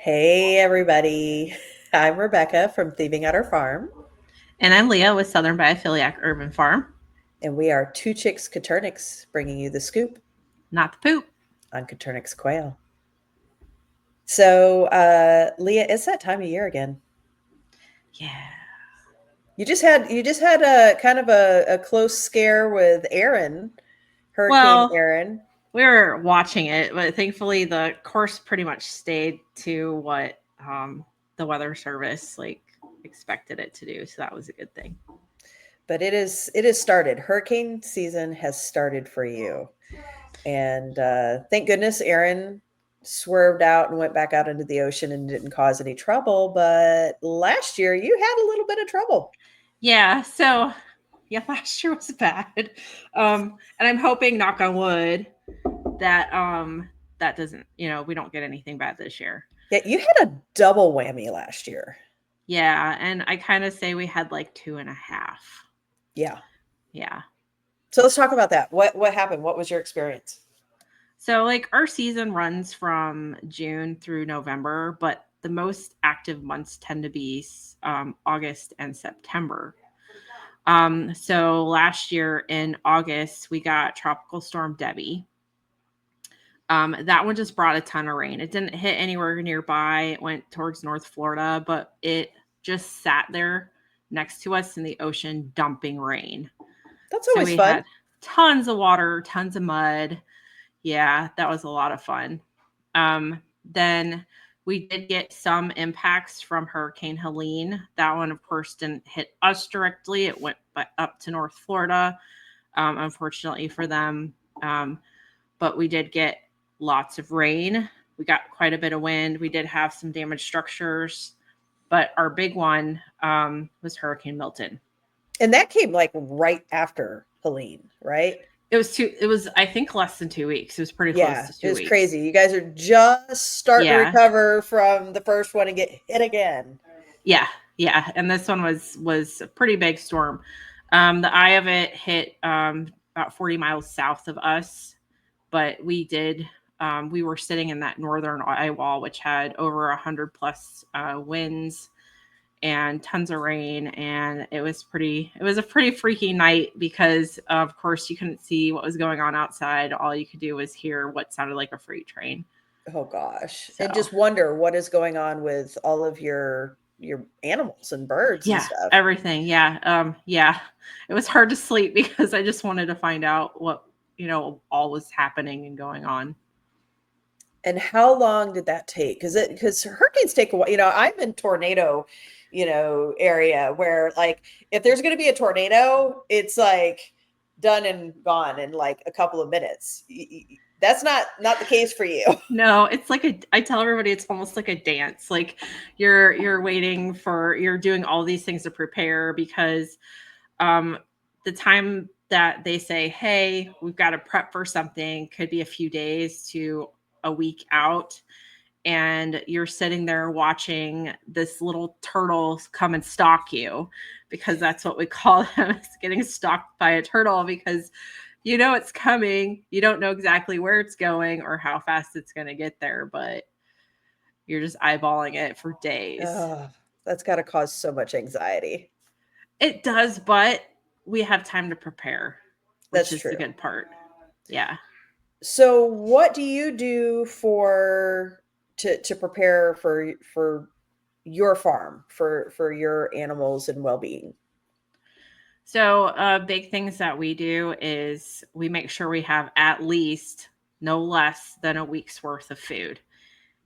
Hey, everybody. I'm Rebecca from Thieving at Our Farm, And I'm Leah with Southern Biophiliac Urban Farm, and we are two chicks Coturnix bringing you the scoop not the poop. on Coturnix quail. Leah, it's that time of year again. Yeah. You just had a kind of a close scare with Aaron, Hurricane Well, Aaron. we were watching it, but thankfully the course pretty much stayed to what the weather service expected it to do. So that was a good thing. But it is started. Hurricane season has started for you. And thank goodness Aaron swerved out and went back out into the ocean and didn't cause any trouble. But last year, you had a little bit of trouble. Yeah. So yeah, last year was bad. And I'm hoping, knock on wood, that that doesn't, we don't get anything bad this year. Yeah, you had a double whammy last year. Yeah, and I kind of say we had like two and a half. Yeah. Yeah. So let's talk about that. What happened? What was your experience? So, our season runs from June through November, but the most active months tend to be August and September. So last year in August, we got Tropical Storm Debbie. That one just brought a ton of rain. It didn't hit anywhere nearby. It went towards North Florida, but it just sat there next to us in the ocean, dumping rain. That's So always we fun. had tons of water, tons of mud. Yeah, that was a lot of fun. Then we did get some impacts from Hurricane Helene. That one, of course, didn't hit us directly. It went up to North Florida, unfortunately for them. But we did get lots of rain. We got quite a bit of wind. We did have some damaged structures, but our big one was Hurricane Milton. And that came like right after Helene, right? It was, I think, less than 2 weeks. It was pretty close Yeah, to it two was weeks. crazy. You guys are just starting to Yeah. recover from the first one and get hit again. Yeah, yeah, and this one was a pretty big storm. The eye of it hit about 40 miles south of us, but we were sitting in that northern eye wall, which had over 100 plus winds and tons of rain, and it was a pretty freaky night because of course you couldn't see what was going on outside. All you could do was hear what sounded like a freight train. Oh gosh. And So just wonder what is going on with all of your animals and birds and yeah, stuff. everything. Yeah. Yeah. It was hard to sleep because I just wanted to find out what, all was happening and going on. And how long did that take? Because hurricanes take a while. I'm in tornado, area where like if there's gonna be a tornado, it's like done and gone in like a couple of minutes. That's not the case for you. No, it's like I tell everybody it's almost like a dance. Like you're doing all these things to prepare because um the time that they say, "Hey, we've got to prep for something," could be a few days to a week out, and you're sitting there watching this little turtle come and stalk you, because that's what we call them, is getting stalked by a turtle, because it's coming. You don't know exactly where it's going or how fast it's going to get there, but you're just eyeballing it for days. Oh, that's got to cause so much anxiety. It does, but we have time to prepare, which That's is the true. good part. Yeah. So what do you do for to prepare for your farm, for your animals and well-being? So, big things that we do is we make sure we have at least no less than a week's worth of food.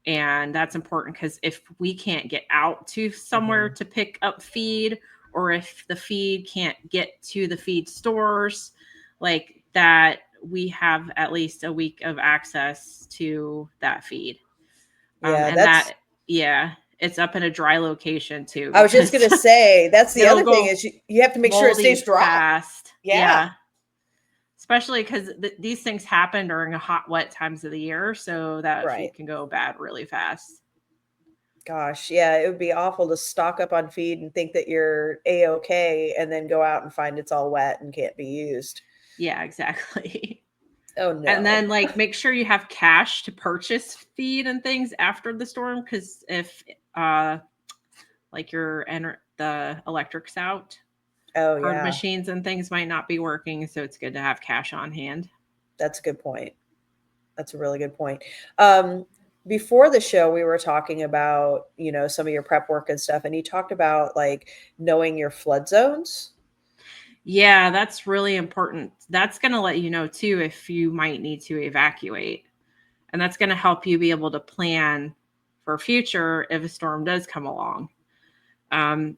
And that's important because if we can't get out to somewhere Mhm. to pick up feed, or if the feed can't get to the feed stores, like that, we have at least a week of access to that feed. Yeah, And that's that, yeah, it's up in a dry location too, I was just because gonna say, that's the it'll other thing go is you have to make sure it moldy stays dry. fast. Yeah, Yeah. Especially because these things happen during a hot, wet times of the year. So that right. feed can go bad really fast. Gosh, yeah, it would be awful to stock up on feed and think that you're A-okay and then go out and find it's all wet and can't be used. Yeah, exactly. Oh And no. then like make sure you have cash to purchase feed and things after the storm, because if like the electric's out, Oh hard yeah. machines and things might not be working, so it's good to have cash on hand. That's a good point. That's a really good point. Um, Before the show, we were talking about, some of your prep work and stuff, and you talked about like knowing your flood zones. Yeah, that's really important. That's going to let you know too if you might need to evacuate. And that's going to help you be able to plan for future if a storm does come along.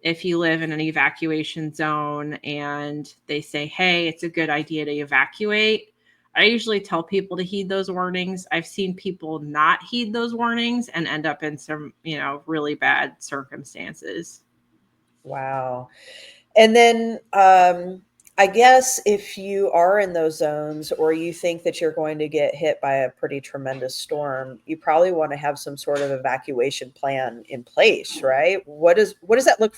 If you live in an evacuation zone and they say, hey, it's a good idea to evacuate, I usually tell people to heed those warnings. I've seen people not heed those warnings and end up in some, really bad circumstances. Wow. And then, I guess if you are in those zones or you think that you're going to get hit by a pretty tremendous storm, you probably want to have some sort of evacuation plan in place, right? What does that look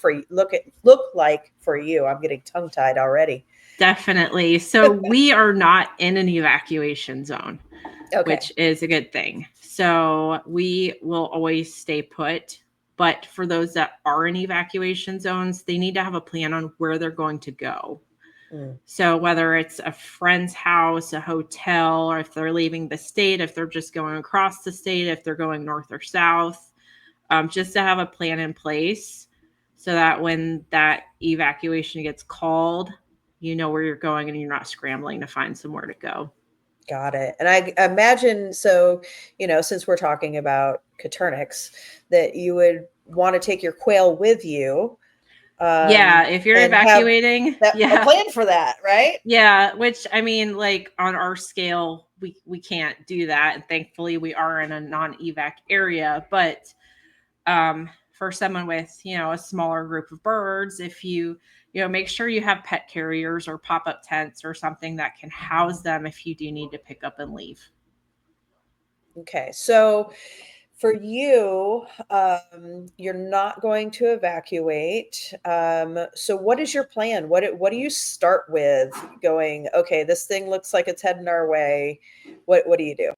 like for you? I'm getting tongue tied already. Definitely. So we are not in an evacuation zone, Okay. which is a good thing. So we will always stay put. But for those that are in evacuation zones, they need to have a plan on where they're going to go. Mm, So whether it's a friend's house, a hotel, or if they're leaving the state, if they're just going across the state, if they're going north or south, just to have a plan in place so that when that evacuation gets called, you know where you're going and you're not scrambling to find somewhere to go. got it. And I imagine so, since we're talking about Coturnix, that you would want to take your quail with you, Yeah, if you're and have evacuating, that a yeah. plan for that, right? Yeah, which I mean, like on our scale, we can't do that. And thankfully we are in a non-evac area, but for someone with, a smaller group of birds, if make sure you have pet carriers or pop-up tents or something that can house them if you do need to pick up and leave. Okay. So for you, you're not going to evacuate. So what is your plan? What do you start with going, okay, this thing looks like it's heading our way. What do you do?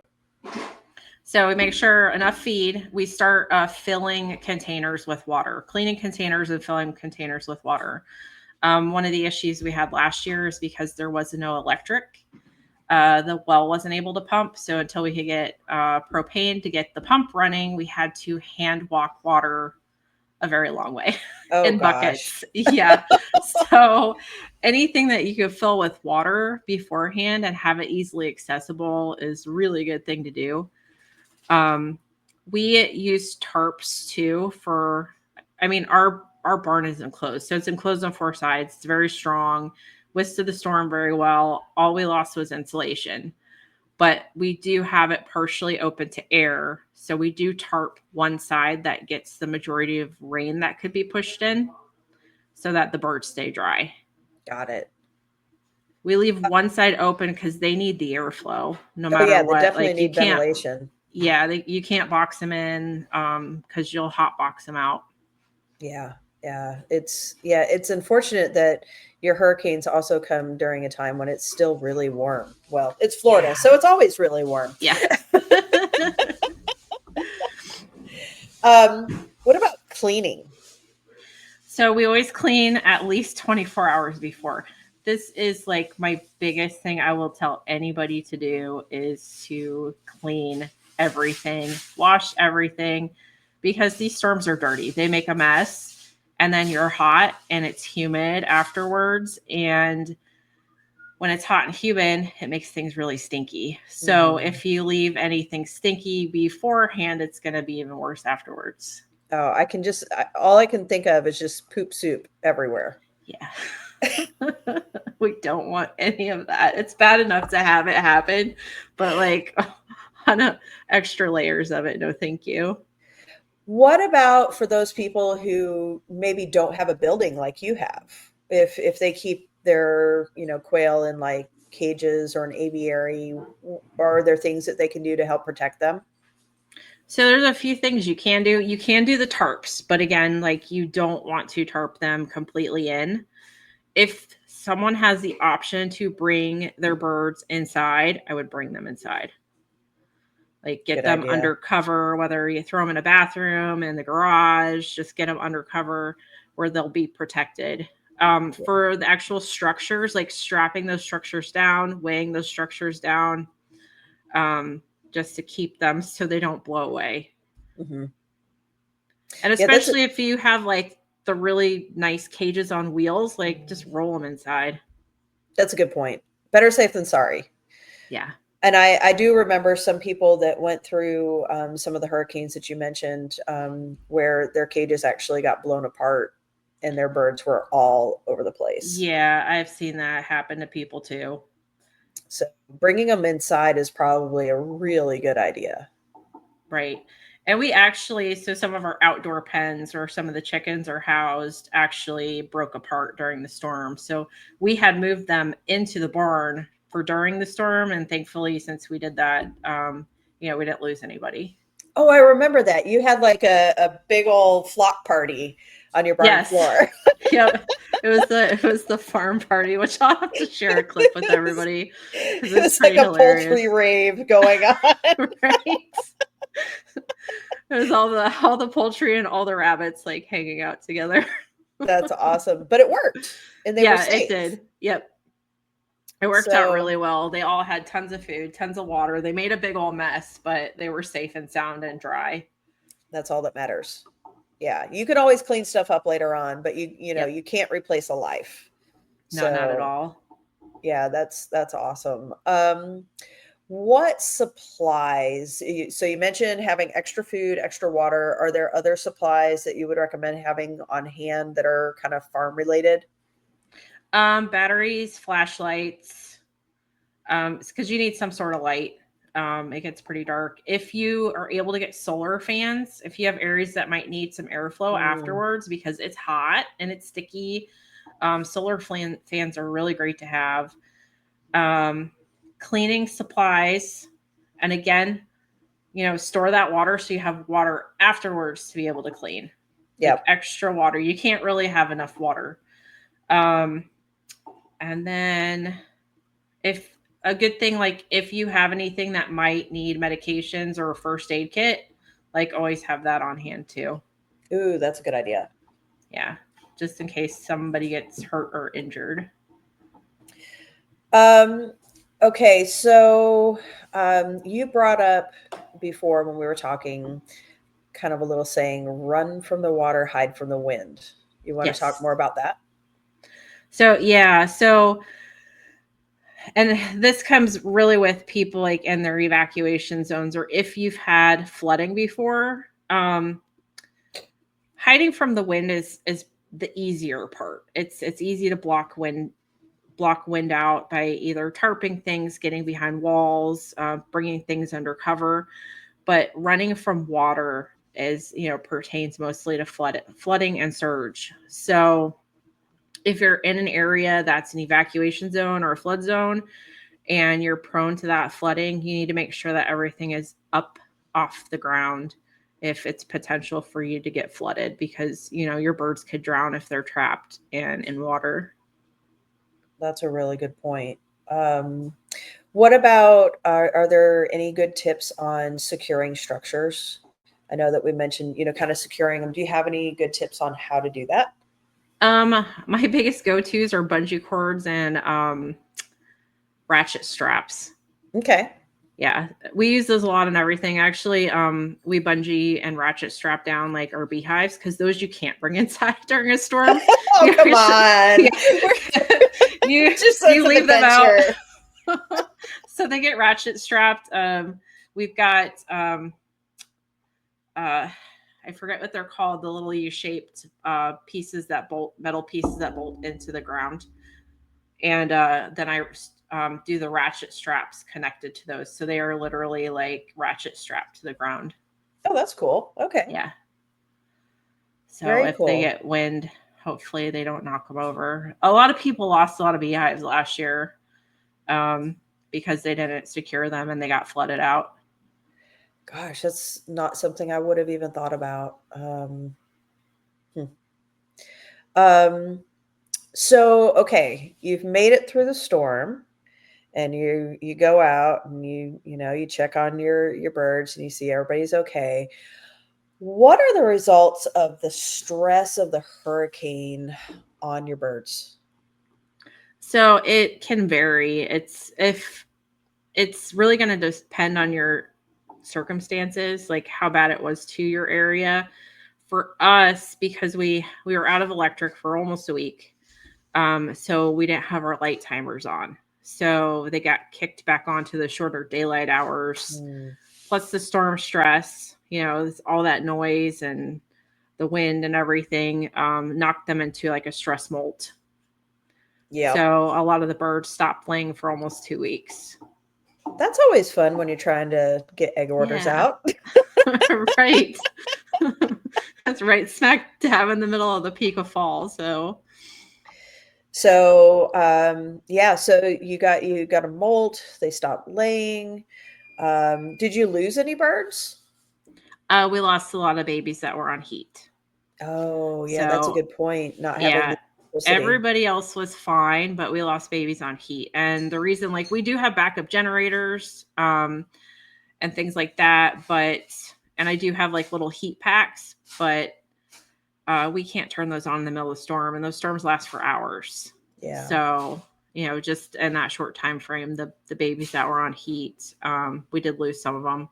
So we make sure enough feed. We start filling containers with water, cleaning containers and filling containers with water. One of the issues we had last year is because there was no electric. The well wasn't able to pump. So until we could get propane to get the pump running, we had to hand walk water a very long way Oh in gosh. buckets. Yeah. So anything that you could fill with water beforehand and have it easily accessible is really a good thing to do. Um, we use tarps too for, I mean, our barn is enclosed. So it's enclosed on four sides. It's very strong, withstood the storm very well. All we lost was insulation, but we do have it partially open to air. So we do tarp one side that gets the majority of rain that could be pushed in so that the birds stay dry. Got it. We leave one side open because they need the airflow no Oh matter yeah, they what. definitely Like you need can't, ventilation. yeah, you can't box them in because you'll hot box them out. Yeah. It's unfortunate that your hurricanes also come during a time when it's still really warm. Well, it's Florida, Yeah. so it's always really warm. Yeah. What about cleaning? So we always clean at least 24 hours before. This is like my biggest thing I will tell anybody to do is to clean everything, wash everything, because these storms are dirty. They make a mess and then you're hot and it's humid afterwards. And when it's hot and humid, it makes things really stinky. So Mhm. if you leave anything stinky beforehand, it's going to be even worse afterwards. Oh, all I can think of is just poop soup everywhere. Yeah. We don't want any of that. It's bad enough to have it happen, but like on extra layers of it, no thank you. What about for those people who maybe don't have a building like you have? If they keep their, quail in like cages or an aviary, are there things that they can do to help protect them? So there's a few things you can do. You can do the tarps, but again, like you don't want to tarp them completely in. If someone has the option to bring their birds inside, I would bring them inside. Like get Good them idea. under cover, whether you throw them in a bathroom, in the garage, just get them under cover where they'll be protected. Yeah. For the actual structures, like strapping those structures down, weighing those structures down, um, just to keep them so they don't blow away. Hmm. And Yeah, especially if you have like the really nice cages on wheels, like just roll them inside. that's a good point. Better safe than sorry. Yeah. And I do remember some people that went through some of the hurricanes that you mentioned, where their cages actually got blown apart and their birds were all over the place. Yeah, I've seen that happen to people too. So bringing them inside is probably a really good idea. Right. And we actually, so some of our outdoor pens where some of the chickens are housed actually broke apart during the storm. So we had moved them into the barn for during the storm. And thankfully, since we did that, we didn't lose anybody. Oh, I remember that. You had like a big old flock party on your barn Yes. floor. Yep. It was the farm party, which I'll have to share a clip with everybody because It it's was like pretty a poultry hilarious. rave going on. Right. It was all the poultry and all the rabbits like hanging out together. That's awesome. But it worked and they were Yeah, it safe. did. Yep. It worked out So really well. They all had tons of food, tons of water. They made a big old mess, but they were safe and sound and dry. that's all that matters. Yeah, you can always clean stuff up later on, but Yep. you can't replace a life. No, not at So, all. yeah, that's awesome. What supplies? So you mentioned having extra food, extra water. Are there other supplies that you would recommend having on hand that are kind of farm related? Batteries, flashlights, because you need some sort of light. It gets pretty dark. If you are able to get solar fans, if you have areas that might need some airflow Mm, afterwards because it's hot and it's sticky, fans are really great to have. Um, Cleaning supplies, and again, store that water so you have water afterwards to be able to clean, like yep. extra water. You can't really have enough water. Um, and then if a good thing, like if you have anything that might need medications or a first aid kit, like always have that on hand too. Ooh, that's a good idea. Yeah, just in case somebody gets hurt or injured. Um, okay, so you brought up before when we were talking kind of a little saying, run from the water, hide from the wind. You want to talk Yes. more about that? So yeah, and this comes really with people like in their evacuation zones, or if you've had flooding before. Hiding from the wind is the easier part. It's easy to block wind out by either tarping things, getting behind walls, bringing things under cover. But running from water is, pertains mostly to flooding and surge. So if you're in an area that's an evacuation zone or a flood zone and you're prone to that flooding, you need to make sure that everything is up off the ground if it's potential for you to get flooded because, your birds could drown if they're trapped and in water. That's a really good point. Um, what about are there any good tips on securing structures? I know that we mentioned, kind of securing them. Do you have any good tips on how to do that? My biggest go-tos are bungee cords and ratchet straps. Okay. Yeah, we use those a lot in everything. Actually, we bungee and ratchet strap down like our beehives because those you can't bring inside during a storm. Oh, You come yeah, on. you Just sense you of leave them out, adventure. so they get ratchet strapped. We've got uh, I forget what they're called, the little U-shaped metal pieces that bolt into the ground, and then I do the ratchet straps connected to those, so they are literally like ratchet strapped to the ground. Oh, that's cool. Okay. Yeah. So Very if they cool. get wind, hopefully they don't knock them over. A lot of people lost a lot of beehives last year um, because they didn't secure them and they got flooded out. Gosh, that's not something I would have even thought about. Hmm. Um, So, okay, you've made it through the storm and you go out and you check on your birds and you see everybody's okay. What are the results of the stress of the hurricane on your birds? So it can vary. It's really going to depend on your circumstances, like how bad it was to your area. For us, because we were out of electric for almost a week, so we didn't have our light timers on. So they got kicked back onto the shorter daylight hours. Mm, Plus the storm stress, all that noise and the wind and everything knocked them into like a stress molt. yeah, So a lot of the birds stopped playing for almost 2 weeks. that's always fun when you're trying to get egg orders Yeah, out. right. That's right, smack dab in the middle of the peak of fall. So So, yeah, so you got a molt, they stopped laying. Did you lose any birds? we lost a lot of babies that were on heat. Oh, yeah, that's a So good point, not having yeah, the electricity. everybody else was fine, but we lost babies on heat. And the reason, like, we do have backup generators and things like that, and I do have like little heat packs, but we can't turn those on in the middle of the storm, and those storms last for hours. Yeah. So, just in that short time frame, the babies that were on heat, we did lose some of them.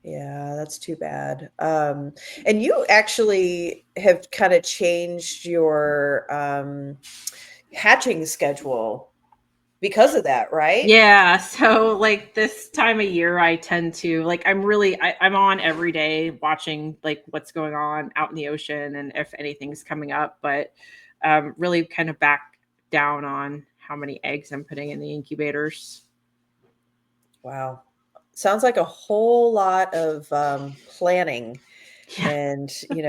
Yeah, that's too bad. And you actually have kind of changed your hatching schedule because of that, right? Yeah, so like this time of year, I tend to like I'm on every day watching like what's going on out in the ocean and if anything's coming up, but really kind of back down on how many eggs I'm putting in the incubators. Wow. Sounds like a whole lot of planning Yeah, and, thinking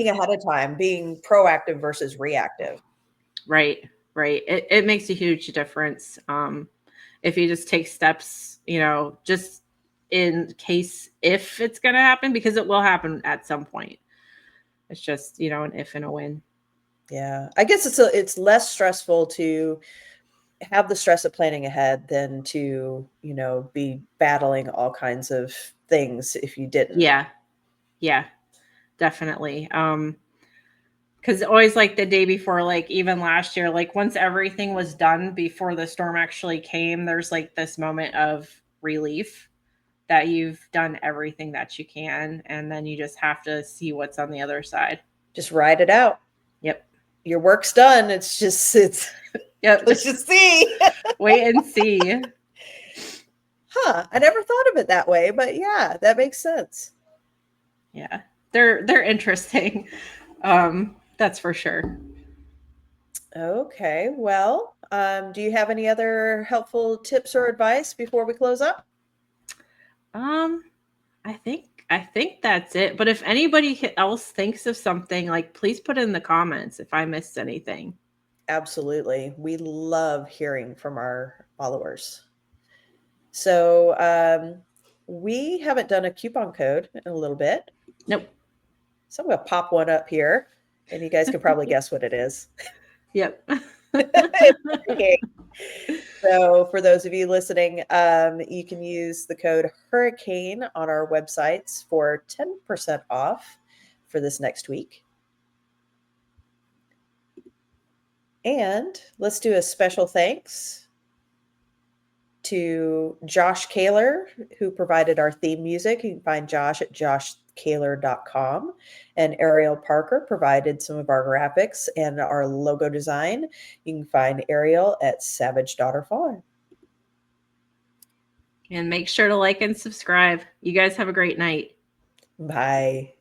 ahead of time, being proactive versus reactive. right, right. It makes a huge difference if you just take steps, just in case if it's going to happen, because it will happen at some point. It's just, an if and a when. Yeah. I guess it's less stressful to have the stress of planning ahead than to, be battling all kinds of things if you didn't. Yeah, yeah, definitely. Because always like the day before, like even last year, like once everything was done before the storm actually came, there's like this moment of relief that you've done everything that you can, and then you just have to see what's on the other side. Just ride it out. Yep. Your work's done. It's Yep. let's just see. Wait and see. Huh, I never thought of it that way, but yeah, that makes sense. Yeah. They're interesting. That's for sure. Okay, well, do you have any other helpful tips or advice before we close up? Um, I think that's it. But if anybody else thinks of something, like please put it in the comments if I missed anything. Absolutely. We love hearing from our followers. So, we haven't done a coupon code in a little bit. Nope. So I'm going to pop one up here, and you guys can probably guess what it is. Yep. Okay. So, for those of you listening, you can use the code Hurricane on our websites for 10% off for this next week. And let's do a special thanks to Josh Kaler, who provided our theme music. You can find Josh at joshkaler.com. And Ariel Parker provided some of our graphics and our logo design. You can find Ariel at Savage Daughter Farm. And make sure to like and subscribe. You guys have a great night. Bye.